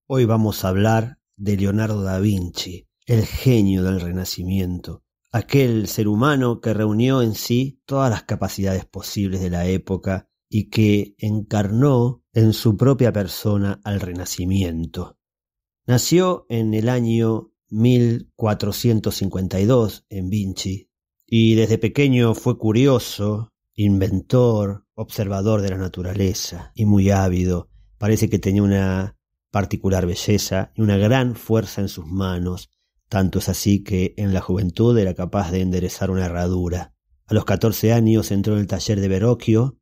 Hoy vamos a hablar de Leonardo da Vinci, el genio del Renacimiento, aquel ser humano que reunió en sí todas las capacidades posibles de la época y que encarnó en su propia persona al Renacimiento. Nació en el año 1452 en Vinci y desde pequeño fue curioso, inventor, observador de la naturaleza y muy ávido. Parece que tenía una particular belleza y una gran fuerza en sus manos, tanto es así que en la juventud era capaz de enderezar una herradura. A los 14 años entró en el taller de Verrocchio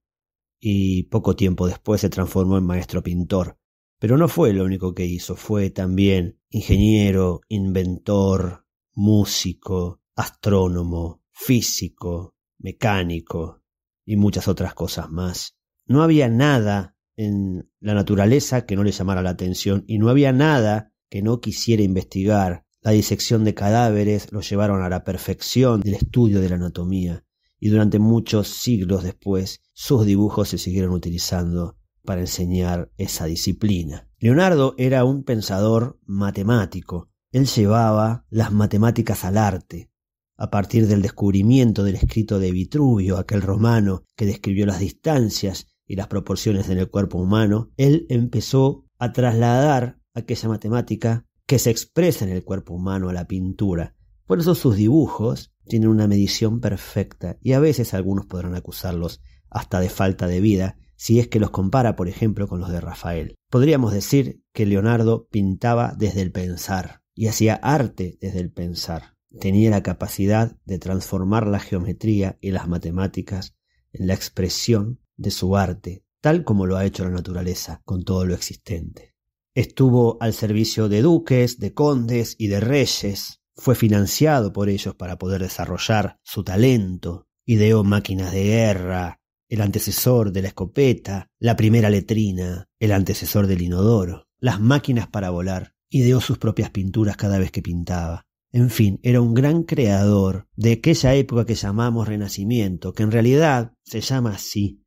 y poco tiempo después se transformó en maestro pintor. Pero no fue lo único que hizo, fue también ingeniero, inventor, músico, astrónomo, físico, mecánico y muchas otras cosas más. No había nada en la naturaleza que no le llamara la atención y no había nada que no quisiera investigar. La disección de cadáveres lo llevaron a la perfección del estudio de la anatomía y durante muchos siglos después sus dibujos se siguieron utilizando para enseñar esa disciplina. Leonardo era un pensador matemático. Él llevaba las matemáticas al arte. A partir del descubrimiento del escrito de Vitruvio, aquel romano que describió las distancias y las proporciones en el cuerpo humano, él empezó a trasladar aquella matemática que se expresa en el cuerpo humano a la pintura. Por eso sus dibujos tienen una medición perfecta y a veces algunos podrán acusarlos hasta de falta de vida si es que los compara, por ejemplo, con los de Rafael. Podríamos decir que Leonardo pintaba desde el pensar y hacía arte desde el pensar. Tenía la capacidad de transformar la geometría y las matemáticas en la expresión de su arte, tal como lo ha hecho la naturaleza con todo lo existente. Estuvo al servicio de duques, de condes y de reyes. Fue financiado por ellos para poder desarrollar su talento. Ideó máquinas de guerra, el antecesor de la escopeta, la primera letrina, el antecesor del inodoro, las máquinas para volar. Ideó sus propias pinturas cada vez que pintaba. En fin, era un gran creador de aquella época que llamamos Renacimiento, que en realidad se llama así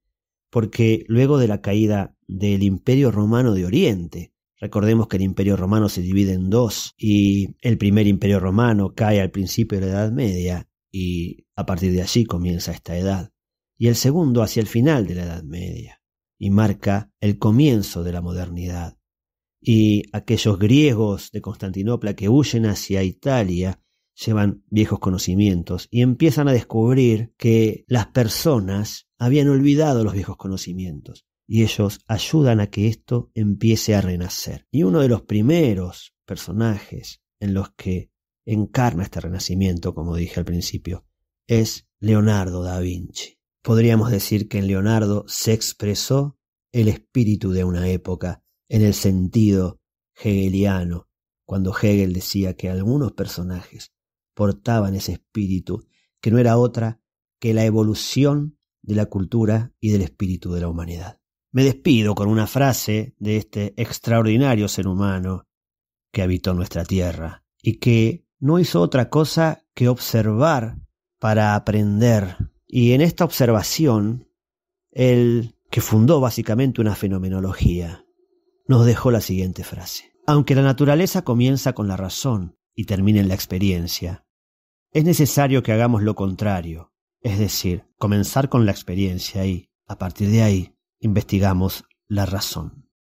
porque luego de la caída del Imperio Romano de Oriente, recordemos que el Imperio Romano se divide en dos y el primer Imperio Romano cae al principio de la Edad Media y a partir de allí comienza esta edad, y el segundo hacia el final de la Edad Media y marca el comienzo de la modernidad. Y aquellos griegos de Constantinopla que huyen hacia Italia llevan viejos conocimientos y empiezan a descubrir que las personas habían olvidado los viejos conocimientos y ellos ayudan a que esto empiece a renacer. Y uno de los primeros personajes en los que encarna este renacimiento, como dije al principio, es Leonardo da Vinci. Podríamos decir que en Leonardo se expresó el espíritu de una época en el sentido hegeliano, cuando Hegel decía que algunos personajes portaban ese espíritu que no era otra que la evolución de la cultura y del espíritu de la humanidad. Me despido con una frase de este extraordinario ser humano que habitó nuestra tierra y que no hizo otra cosa que observar para aprender. Y en esta observación, él, que fundó básicamente una fenomenología, nos dejó la siguiente frase: aunque la naturaleza comienza con la razón y termina en la experiencia, es necesario que hagamos lo contrario, es decir, comenzar con la experiencia y, a partir de ahí, investigamos la razón.